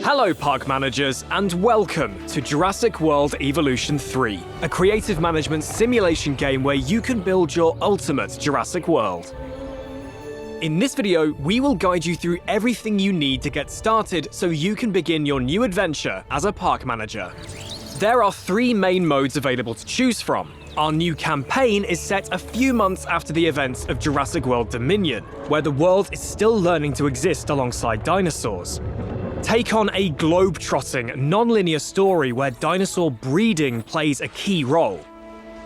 Hello park managers and welcome to Jurassic World Evolution 3, a creative management simulation game where you can build your ultimate Jurassic World. In this video, we will guide you through everything you need to get started so you can begin your new adventure as a park manager. There are 3 main modes available to choose from. Our new campaign is set a few months after the events of Jurassic World Dominion, where the world is still learning to exist alongside dinosaurs. Take on a globe-trotting, non-linear story where dinosaur breeding plays a key role.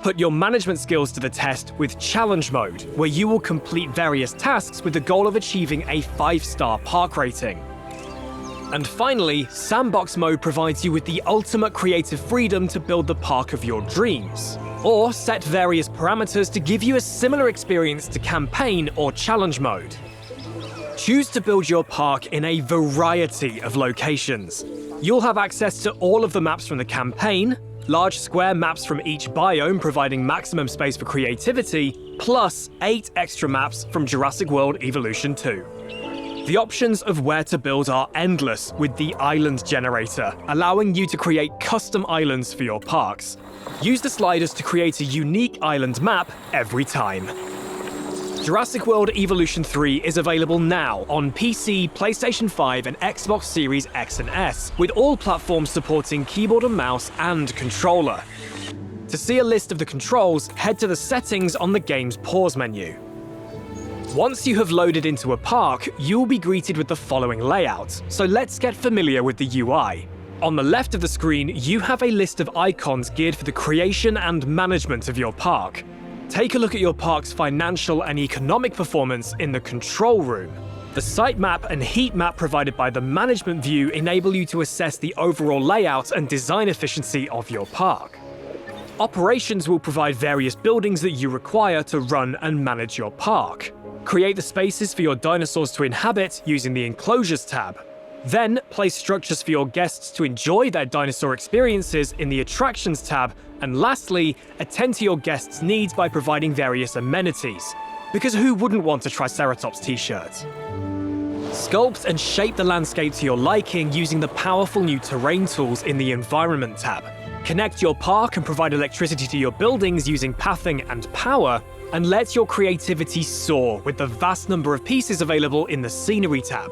Put your management skills to the test with Challenge Mode, where you will complete various tasks with the goal of achieving a 5-star park rating. And finally, Sandbox Mode provides you with the ultimate creative freedom to build the park of your dreams. Or set various parameters to give you a similar experience to Campaign or Challenge Mode. Choose to build your park in a variety of locations. You'll have access to all of the maps from the campaign, large square maps from each biome providing maximum space for creativity, plus 8 extra maps from Jurassic World Evolution 2. The options of where to build are endless with the Island Generator, allowing you to create custom islands for your parks. Use the sliders to create a unique island map every time. Jurassic World Evolution 3 is available now on PC, PlayStation 5 and Xbox Series X and S, with all platforms supporting keyboard and mouse and controller. To see a list of the controls, head to the settings on the game's pause menu. Once you have loaded into a park, you'll be greeted with the following layout, so let's get familiar with the UI. On the left of the screen, you have a list of icons geared for the creation and management of your park. Take a look at your park's financial and economic performance in the control room. The site map and heat map provided by the management view enable you to assess the overall layout and design efficiency of your park. Operations will provide various buildings that you require to run and manage your park. Create the spaces for your dinosaurs to inhabit using the Enclosures tab. Then, place structures for your guests to enjoy their dinosaur experiences in the Attractions tab, and lastly, attend to your guests' needs by providing various amenities. Because who wouldn't want a Triceratops t-shirt? Sculpt and shape the landscape to your liking using the powerful new terrain tools in the Environment tab. Connect your park and provide electricity to your buildings using pathing and power, and let your creativity soar with the vast number of pieces available in the Scenery tab.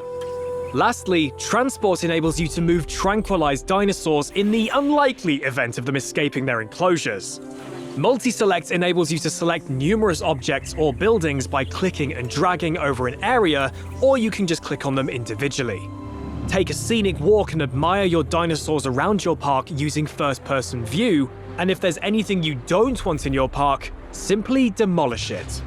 Lastly, Transport enables you to move tranquilized dinosaurs in the unlikely event of them escaping their enclosures. Multi-Select enables you to select numerous objects or buildings by clicking and dragging over an area, or you can just click on them individually. Take a scenic walk and admire your dinosaurs around your park using first-person view, and if there's anything you don't want in your park, simply demolish it.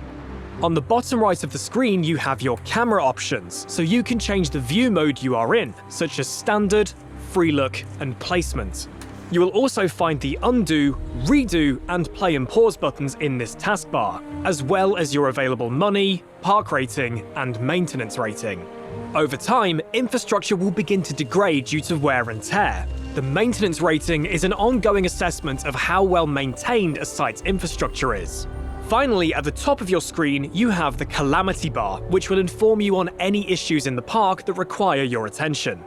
On the bottom right of the screen, you have your camera options, so you can change the view mode you are in, such as Standard, Free Look, and Placement. You will also find the Undo, Redo, and Play and Pause buttons in this taskbar, as well as your available money, park rating, and maintenance rating. Over time, infrastructure will begin to degrade due to wear and tear. The maintenance rating is an ongoing assessment of how well maintained a site's infrastructure is. Finally, at the top of your screen, you have the Calamity bar, which will inform you on any issues in the park that require your attention.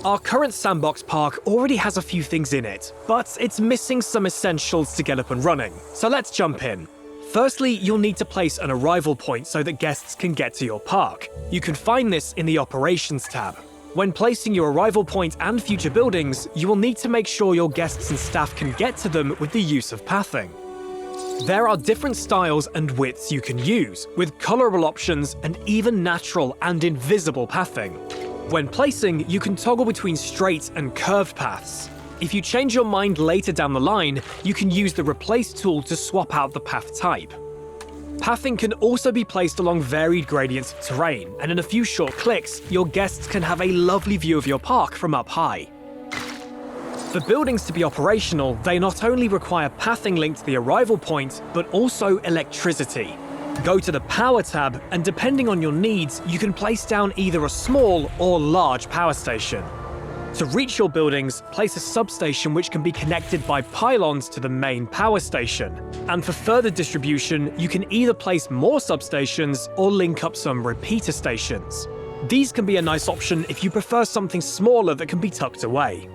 Our current sandbox park already has a few things in it, but it's missing some essentials to get up and running, so let's jump in. Firstly, you'll need to place an arrival point so that guests can get to your park. You can find this in the Operations tab. When placing your arrival point and future buildings, you will need to make sure your guests and staff can get to them with the use of pathing. There are different styles and widths you can use, with colorable options and even natural and invisible pathing. When placing, you can toggle between straight and curved paths. If you change your mind later down the line, you can use the Replace tool to swap out the path type. Pathing can also be placed along varied gradients of terrain, and in a few short clicks, your guests can have a lovely view of your park from up high. For buildings to be operational, they not only require pathing linked to the arrival point, but also electricity. Go to the Power tab, and depending on your needs, you can place down either a small or large power station. To reach your buildings, place a substation which can be connected by pylons to the main power station. And for further distribution, you can either place more substations or link up some repeater stations. These can be a nice option if you prefer something smaller that can be tucked away.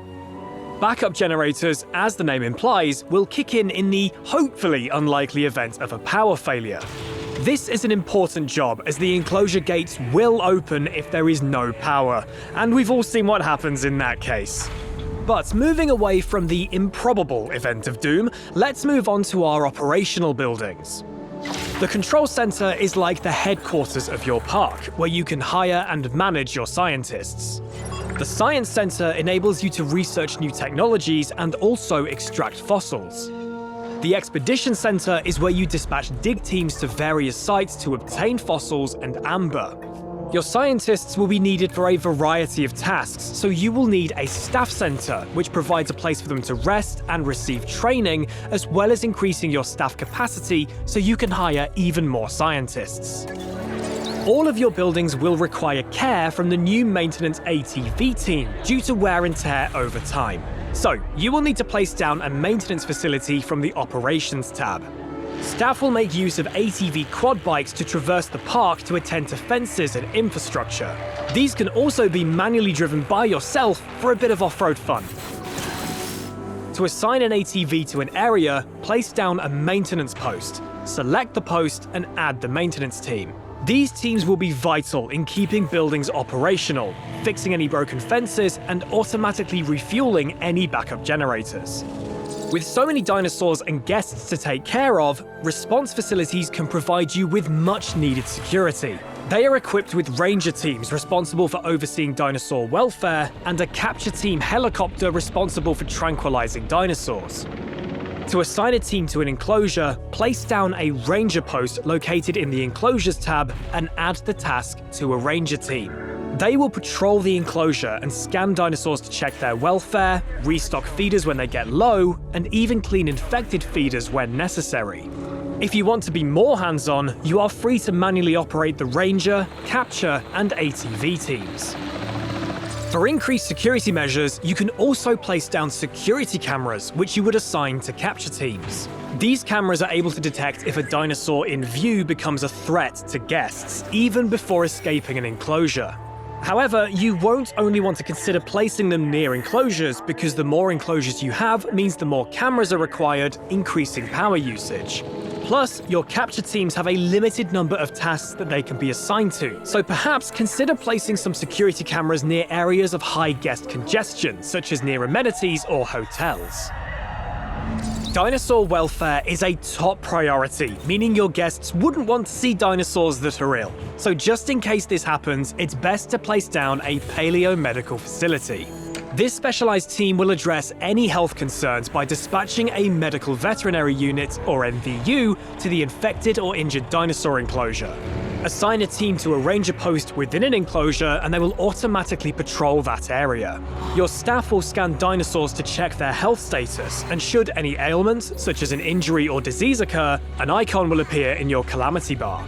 Backup generators, as the name implies, will kick in the hopefully unlikely event of a power failure. This is an important job as the enclosure gates will open if there is no power, and we've all seen what happens in that case. But moving away from the improbable event of doom, let's move on to our operational buildings. The control center is like the headquarters of your park, where you can hire and manage your scientists. The science center enables you to research new technologies and also extract fossils. The expedition center is where you dispatch dig teams to various sites to obtain fossils and amber. Your scientists will be needed for a variety of tasks, so you will need a staff center, which provides a place for them to rest and receive training, as well as increasing your staff capacity so you can hire even more scientists. All of your buildings will require care from the new maintenance ATV team due to wear and tear over time. So, you will need to place down a maintenance facility from the Operations tab. Staff will make use of ATV quad bikes to traverse the park to attend to fences and infrastructure. These can also be manually driven by yourself for a bit of off-road fun. To assign an ATV to an area, place down a maintenance post, select the post, and add the maintenance team. These teams will be vital in keeping buildings operational, fixing any broken fences, and automatically refueling any backup generators. With so many dinosaurs and guests to take care of, response facilities can provide you with much-needed security. They are equipped with ranger teams responsible for overseeing dinosaur welfare and a capture team helicopter responsible for tranquilizing dinosaurs. To assign a team to an enclosure, place down a ranger post located in the Enclosures tab and add the task to a ranger team. They will patrol the enclosure and scan dinosaurs to check their welfare, restock feeders when they get low, and even clean infected feeders when necessary. If you want to be more hands-on, you are free to manually operate the ranger, capture, and ATV teams. For increased security measures, you can also place down security cameras, which you would assign to capture teams. These cameras are able to detect if a dinosaur in view becomes a threat to guests, even before escaping an enclosure. However, you won't only want to consider placing them near enclosures, because the more enclosures you have means the more cameras are required, increasing power usage. Plus, your capture teams have a limited number of tasks that they can be assigned to, so perhaps consider placing some security cameras near areas of high guest congestion, such as near amenities or hotels. Dinosaur welfare is a top priority, meaning your guests wouldn't want to see dinosaurs that are ill. So just in case this happens, it's best to place down a Paleo medical facility. This specialized team will address any health concerns by dispatching a medical veterinary unit, or MVU, to the infected or injured dinosaur enclosure. Assign a team to a ranger post within an enclosure and they will automatically patrol that area. Your staff will scan dinosaurs to check their health status, and should any ailments, such as an injury or disease occur, an icon will appear in your calamity bar.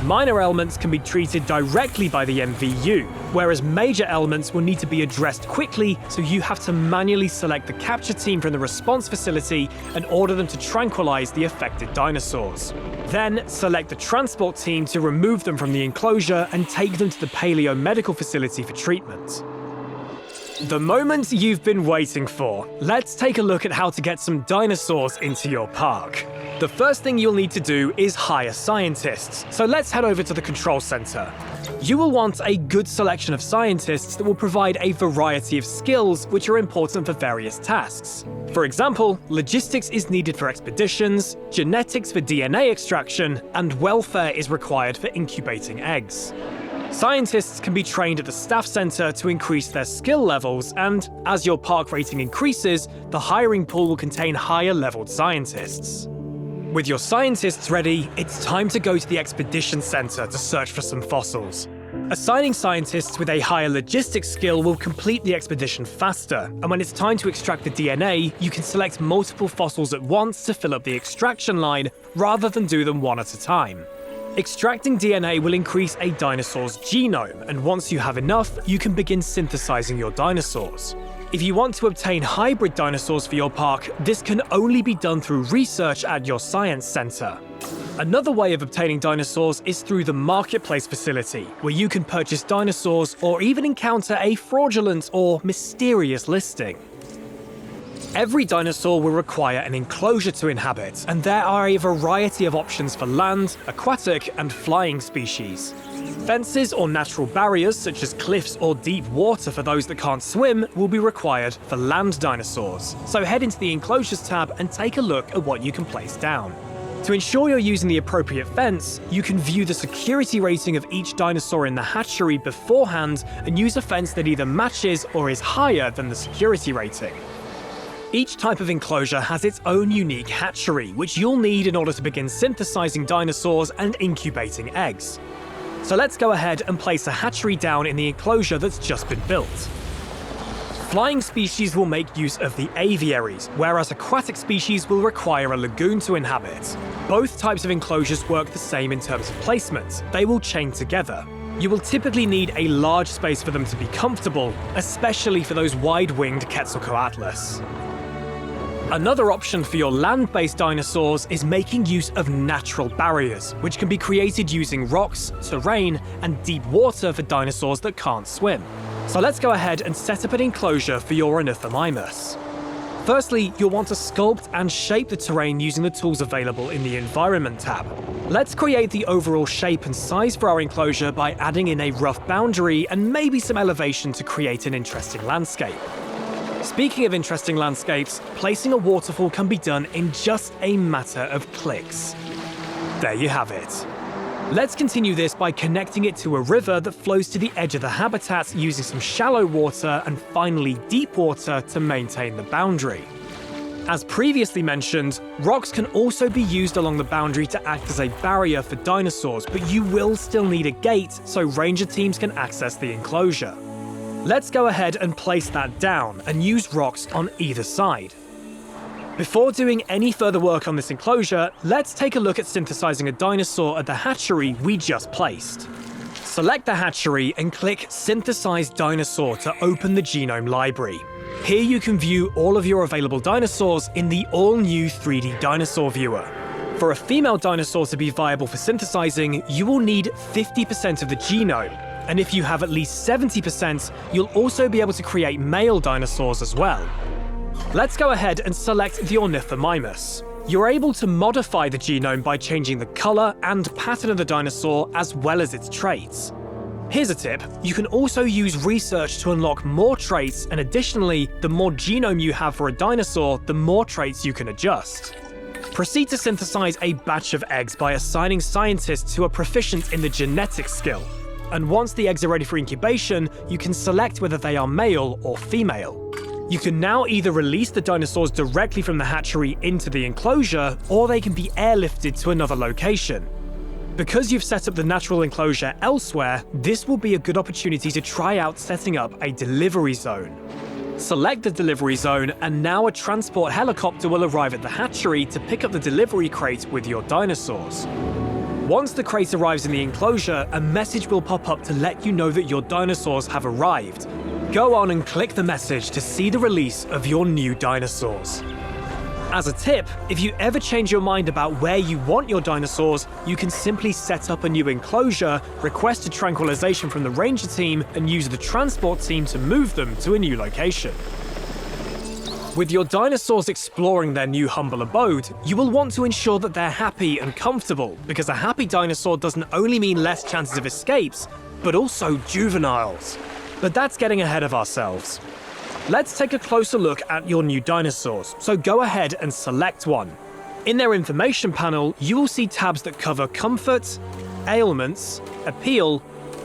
Minor ailments can be treated directly by the MVU, whereas major ailments will need to be addressed quickly, so you have to manually select the capture team from the response facility and order them to tranquilize the affected dinosaurs. Then, select the transport team to remove them from the enclosure and take them to the Paleo medical facility for treatment. The moment you've been waiting for. Let's take a look at how to get some dinosaurs into your park. The first thing you'll need to do is hire scientists, so let's head over to the control center. You will want a good selection of scientists that will provide a variety of skills which are important for various tasks. For example, logistics is needed for expeditions, genetics for DNA extraction, and welfare is required for incubating eggs. Scientists can be trained at the staff center to increase their skill levels, and as your park rating increases, the hiring pool will contain higher-leveled scientists. With your scientists ready, it's time to go to the expedition center to search for some fossils. Assigning scientists with a higher logistics skill will complete the expedition faster, and when it's time to extract the DNA, you can select multiple fossils at once to fill up the extraction line, rather than do them one at a time. Extracting DNA will increase a dinosaur's genome, and once you have enough, you can begin synthesizing your dinosaurs. If you want to obtain hybrid dinosaurs for your park, this can only be done through research at your science center. Another way of obtaining dinosaurs is through the marketplace facility, where you can purchase dinosaurs or even encounter a fraudulent or mysterious listing. Every dinosaur will require an enclosure to inhabit, and there are a variety of options for land, aquatic, and flying species. Fences or natural barriers such as cliffs or deep water for those that can't swim will be required for land dinosaurs, so head into the Enclosures tab and take a look at what you can place down. To ensure you're using the appropriate fence, you can view the security rating of each dinosaur in the hatchery beforehand and use a fence that either matches or is higher than the security rating. Each type of enclosure has its own unique hatchery, which you'll need in order to begin synthesizing dinosaurs and incubating eggs. So let's go ahead and place a hatchery down in the enclosure that's just been built. Flying species will make use of the aviaries, whereas aquatic species will require a lagoon to inhabit. Both types of enclosures work the same in terms of placement. They will chain together. You will typically need a large space for them to be comfortable, especially for those wide-winged Quetzalcoatlus. Another option for your land-based dinosaurs is making use of natural barriers, which can be created using rocks, terrain, and deep water for dinosaurs that can't swim. So let's go ahead and set up an enclosure for your Ornithomimus. Firstly, you'll want to sculpt and shape the terrain using the tools available in the Environment tab. Let's create the overall shape and size for our enclosure by adding in a rough boundary and maybe some elevation to create an interesting landscape. Speaking of interesting landscapes, placing a waterfall can be done in just a matter of clicks. There you have it. Let's continue this by connecting it to a river that flows to the edge of the habitat using some shallow water and finally deep water to maintain the boundary. As previously mentioned, rocks can also be used along the boundary to act as a barrier for dinosaurs, but you will still need a gate so ranger teams can access the enclosure. Let's go ahead and place that down and use rocks on either side. Before doing any further work on this enclosure, let's take a look at synthesizing a dinosaur at the hatchery we just placed. Select the hatchery and click Synthesize Dinosaur to open the genome library. Here you can view all of your available dinosaurs in the all-new 3D dinosaur viewer. For a female dinosaur to be viable for synthesizing, you will need 50% of the genome, and if you have at least 70%, you'll also be able to create male dinosaurs as well. Let's go ahead and select the Ornithomimus. You're able to modify the genome by changing the color and pattern of the dinosaur as well as its traits. Here's a tip: you can also use research to unlock more traits, and additionally, the more genome you have for a dinosaur, the more traits you can adjust. Proceed to synthesize a batch of eggs by assigning scientists who are proficient in the genetics skill. And once the eggs are ready for incubation, you can select whether they are male or female. You can now either release the dinosaurs directly from the hatchery into the enclosure, or they can be airlifted to another location. Because you've set up the natural enclosure elsewhere, this will be a good opportunity to try out setting up a delivery zone. Select the delivery zone, and now a transport helicopter will arrive at the hatchery to pick up the delivery crate with your dinosaurs. Once the crate arrives in the enclosure, a message will pop up to let you know that your dinosaurs have arrived. Go on and click the message to see the release of your new dinosaurs. As a tip, if you ever change your mind about where you want your dinosaurs, you can simply set up a new enclosure, request a tranquilization from the ranger team, and use the transport team to move them to a new location. With your dinosaurs exploring their new humble abode, you will want to ensure that they're happy and comfortable, because a happy dinosaur doesn't only mean less chances of escapes, but also juveniles. But that's getting ahead of ourselves. Let's take a closer look at your new dinosaurs, so go ahead and select one. In their information panel, you will see tabs that cover comfort, ailments, appeal,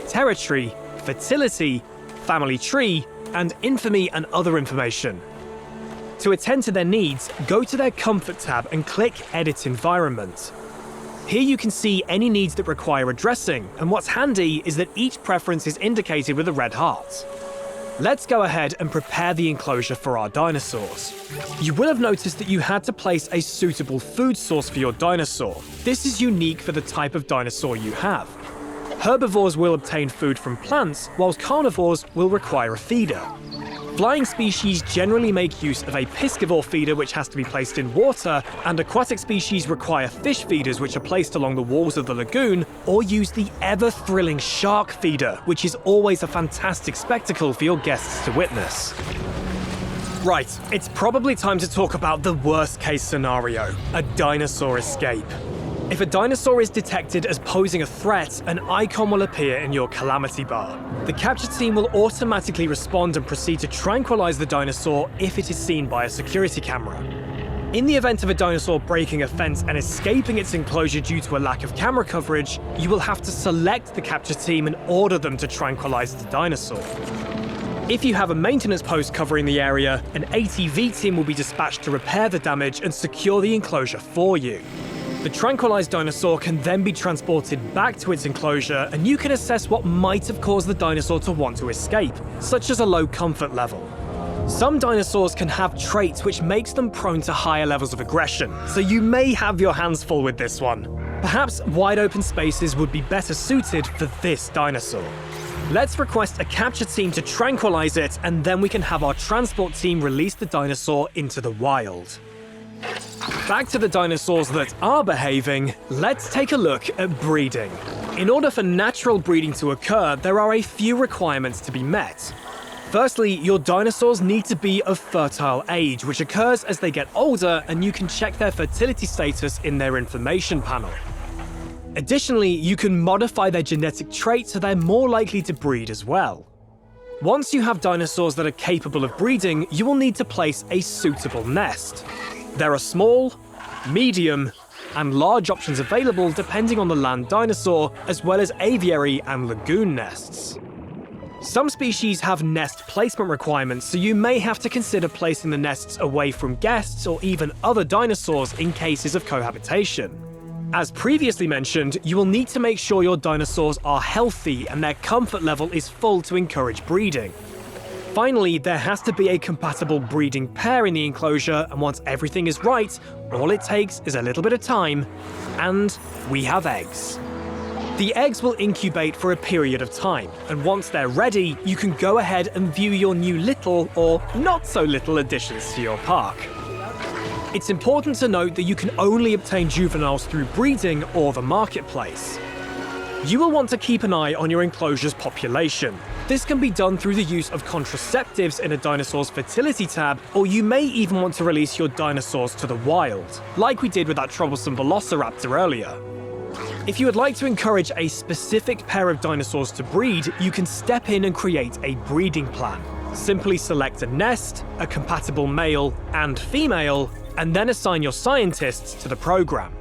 territory, fertility, family tree, and infamy and other information. To attend to their needs, go to their comfort tab and click Edit Environment. Here you can see any needs that require addressing, and what's handy is that each preference is indicated with a red heart. Let's go ahead and prepare the enclosure for our dinosaurs. You will have noticed that you had to place a suitable food source for your dinosaur. This is unique for the type of dinosaur you have. Herbivores will obtain food from plants, whilst carnivores will require a feeder. Flying species generally make use of a piscivore feeder which has to be placed in water, and aquatic species require fish feeders which are placed along the walls of the lagoon, or use the ever-thrilling shark feeder, which is always a fantastic spectacle for your guests to witness. Right, it's probably time to talk about the worst-case scenario, a dinosaur escape. If a dinosaur is detected as posing a threat, an icon will appear in your calamity bar. The capture team will automatically respond and proceed to tranquilize the dinosaur if it is seen by a security camera. In the event of a dinosaur breaking a fence and escaping its enclosure due to a lack of camera coverage, you will have to select the capture team and order them to tranquilize the dinosaur. If you have a maintenance post covering the area, an ATV team will be dispatched to repair the damage and secure the enclosure for you. The tranquilized dinosaur can then be transported back to its enclosure, and you can assess what might have caused the dinosaur to want to escape, such as a low comfort level. Some dinosaurs can have traits which makes them prone to higher levels of aggression, so you may have your hands full with this one. Perhaps wide open spaces would be better suited for this dinosaur. Let's request a capture team to tranquilize it, and then we can have our transport team release the dinosaur into the wild. Back to the dinosaurs that are behaving, let's take a look at breeding. In order for natural breeding to occur, there are a few requirements to be met. Firstly, your dinosaurs need to be of fertile age, which occurs as they get older, and you can check their fertility status in their information panel. Additionally, you can modify their genetic traits so they're more likely to breed as well. Once you have dinosaurs that are capable of breeding, you will need to place a suitable nest. There are small, medium, and large options available depending on the land dinosaur, as well as aviary and lagoon nests. Some species have nest placement requirements, so you may have to consider placing the nests away from guests or even other dinosaurs in cases of cohabitation. As previously mentioned, you will need to make sure your dinosaurs are healthy and their comfort level is full to encourage breeding. Finally, there has to be a compatible breeding pair in the enclosure, and once everything is right, all it takes is a little bit of time, and we have eggs. The eggs will incubate for a period of time, and once they're ready, you can go ahead and view your new little or not so little additions to your park. It's important to note that you can only obtain juveniles through breeding or the marketplace. You will want to keep an eye on your enclosure's population. This can be done through the use of contraceptives in a dinosaur's fertility tab, or you may even want to release your dinosaurs to the wild, like we did with that troublesome velociraptor earlier. If you would like to encourage a specific pair of dinosaurs to breed, you can step in and create a breeding plan. Simply select a nest, a compatible male and female, and then assign your scientists to the program.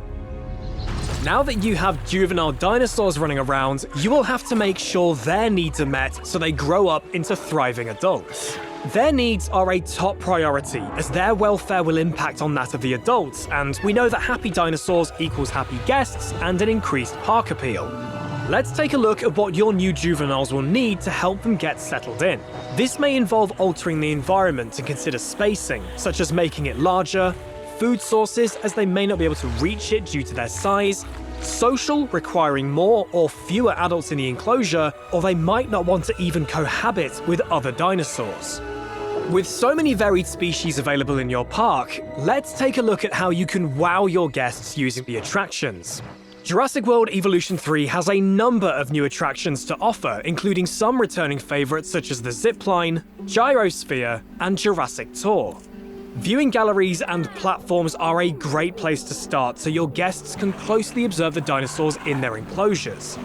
Now that you have juvenile dinosaurs running around, you will have to make sure their needs are met so they grow up into thriving adults. Their needs are a top priority, as their welfare will impact on that of the adults, and we know that happy dinosaurs equals happy guests and an increased park appeal. Let's take a look at what your new juveniles will need to help them get settled in. This may involve altering the environment and consider spacing, such as making it larger, food sources as they may not be able to reach it due to their size, social requiring more or fewer adults in the enclosure, or they might not want to even cohabit with other dinosaurs. With so many varied species available in your park, let's take a look at how you can wow your guests using the attractions. Jurassic World Evolution 3 has a number of new attractions to offer, including some returning favorites such as the Zipline, Gyrosphere, and Jurassic Tour. Viewing galleries and platforms are a great place to start so your guests can closely observe the dinosaurs in their enclosures.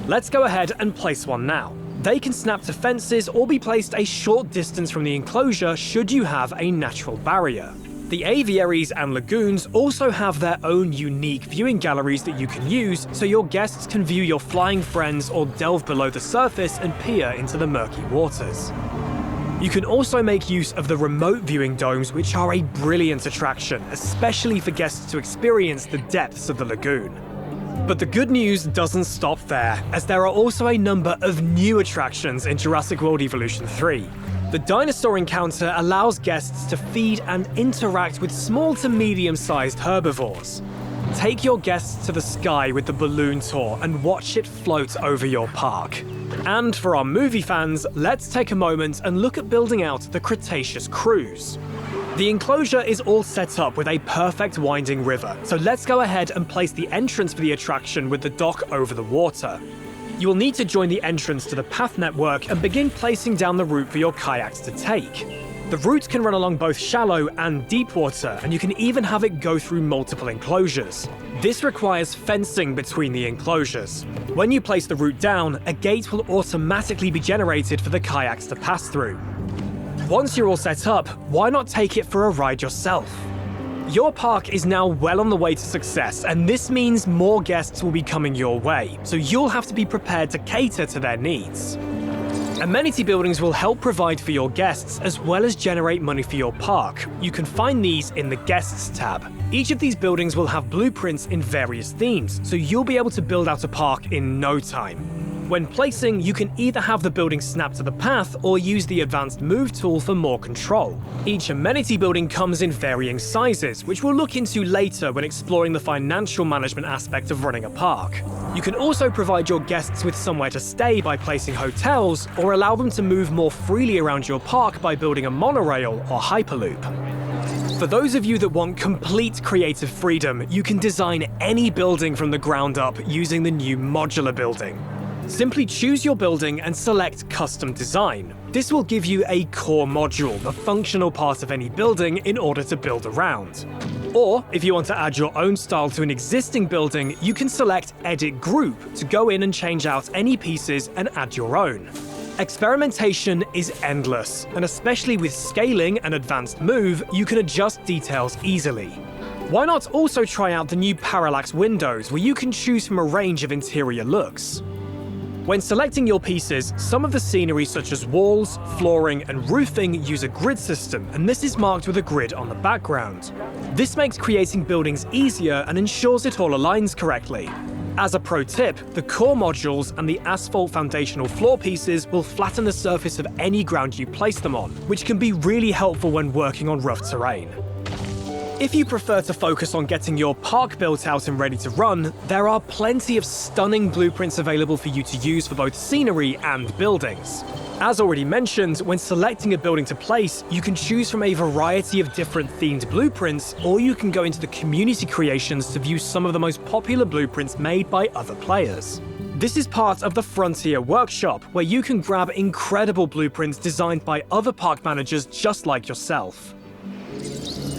Let's go ahead and place one now. They can snap to fences or be placed a short distance from the enclosure should you have a natural barrier. The aviaries and lagoons also have their own unique viewing galleries that you can use so your guests can view your flying friends or delve below the surface and peer into the murky waters. You can also make use of the remote viewing domes, which are a brilliant attraction, especially for guests to experience the depths of the lagoon. But the good news doesn't stop there, as there are also a number of new attractions in Jurassic World Evolution 3. The dinosaur encounter allows guests to feed and interact with small to medium-sized herbivores. Take your guests to the sky with the balloon tour and watch it float over your park. And for our movie fans, let's take a moment and look at building out the Cretaceous cruise. The enclosure is all set up with a perfect winding river, so let's go ahead and place the entrance for the attraction with the dock over the water. You will need to join the entrance to the path network and begin placing down the route for your kayaks to take. The route can run along both shallow and deep water, and you can even have it go through multiple enclosures. This requires fencing between the enclosures. When you place the route down, a gate will automatically be generated for the kayaks to pass through. Once you're all set up, why not take it for a ride yourself? Your park is now well on the way to success, and this means more guests will be coming your way, so you'll have to be prepared to cater to their needs. Amenity buildings will help provide for your guests as well as generate money for your park. You can find these in the Guests tab. Each of these buildings will have blueprints in various themes, so you'll be able to build out a park in no time. When placing, you can either have the building snap to the path or use the advanced move tool for more control. Each amenity building comes in varying sizes, which we'll look into later when exploring the financial management aspect of running a park. You can also provide your guests with somewhere to stay by placing hotels, or allow them to move more freely around your park by building a monorail or hyperloop. For those of you that want complete creative freedom, you can design any building from the ground up using the new Modular Building. Simply choose your building and select Custom Design. This will give you a core module, the functional part of any building, in order to build around. Or, if you want to add your own style to an existing building, you can select Edit Group to go in and change out any pieces and add your own. Experimentation is endless, and especially with scaling and advanced move, you can adjust details easily. Why not also try out the new parallax windows, where you can choose from a range of interior looks? When selecting your pieces, some of the scenery such as walls, flooring, and roofing use a grid system, and this is marked with a grid on the background. This makes creating buildings easier and ensures it all aligns correctly. As a pro tip, the core modules and the asphalt foundational floor pieces will flatten the surface of any ground you place them on, which can be really helpful when working on rough terrain. If you prefer to focus on getting your park built out and ready to run, there are plenty of stunning blueprints available for you to use for both scenery and buildings. As already mentioned, when selecting a building to place, you can choose from a variety of different themed blueprints, or you can go into the community creations to view some of the most popular blueprints made by other players. This is part of the Frontier Workshop, where you can grab incredible blueprints designed by other park managers just like yourself.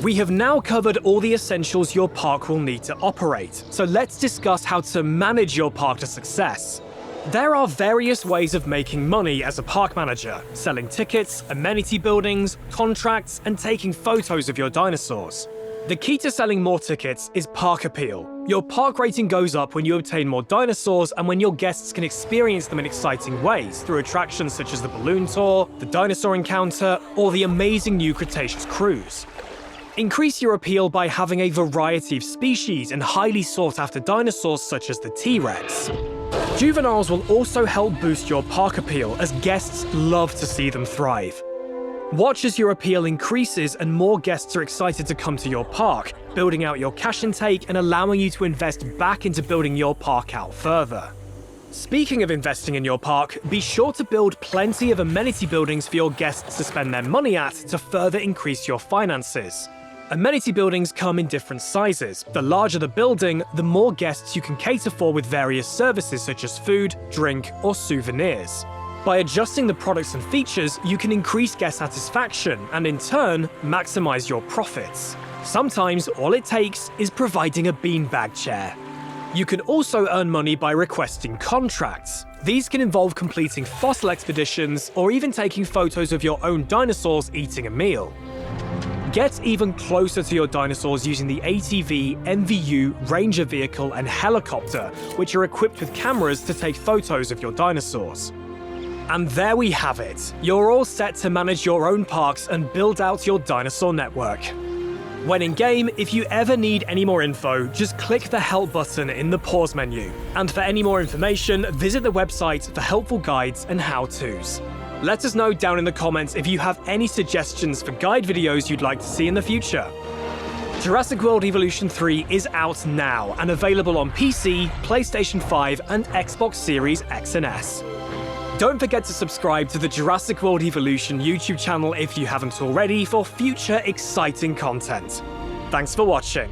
We have now covered all the essentials your park will need to operate, so let's discuss how to manage your park to success. There are various ways of making money as a park manager: selling tickets, amenity buildings, contracts, and taking photos of your dinosaurs. The key to selling more tickets is park appeal. Your park rating goes up when you obtain more dinosaurs and when your guests can experience them in exciting ways through attractions such as the balloon tour, the dinosaur encounter, or the amazing new Cretaceous cruise. Increase your appeal by having a variety of species and highly sought-after dinosaurs such as the T-Rex. Juveniles will also help boost your park appeal, as guests love to see them thrive. Watch as your appeal increases and more guests are excited to come to your park, building out your cash intake and allowing you to invest back into building your park out further. Speaking of investing in your park, be sure to build plenty of amenity buildings for your guests to spend their money at to further increase your finances. Amenity buildings come in different sizes. The larger the building, the more guests you can cater for with various services such as food, drink, or souvenirs. By adjusting the products and features, you can increase guest satisfaction and, in turn, maximize your profits. Sometimes all it takes is providing a beanbag chair. You can also earn money by requesting contracts. These can involve completing fossil expeditions or even taking photos of your own dinosaurs eating a meal. Get even closer to your dinosaurs using the ATV, MVU, Ranger Vehicle, and Helicopter, which are equipped with cameras to take photos of your dinosaurs. And there we have it. You're all set to manage your own parks and build out your dinosaur network. When in-game, if you ever need any more info, just click the Help button in the Pause menu. And for any more information, visit the website for helpful guides and how-tos. Let us know down in the comments if you have any suggestions for guide videos you'd like to see in the future. Jurassic World Evolution 3 is out now and available on PC, PlayStation 5, and Xbox Series X and S. Don't forget to subscribe to the Jurassic World Evolution YouTube channel if you haven't already for future exciting content. Thanks for watching.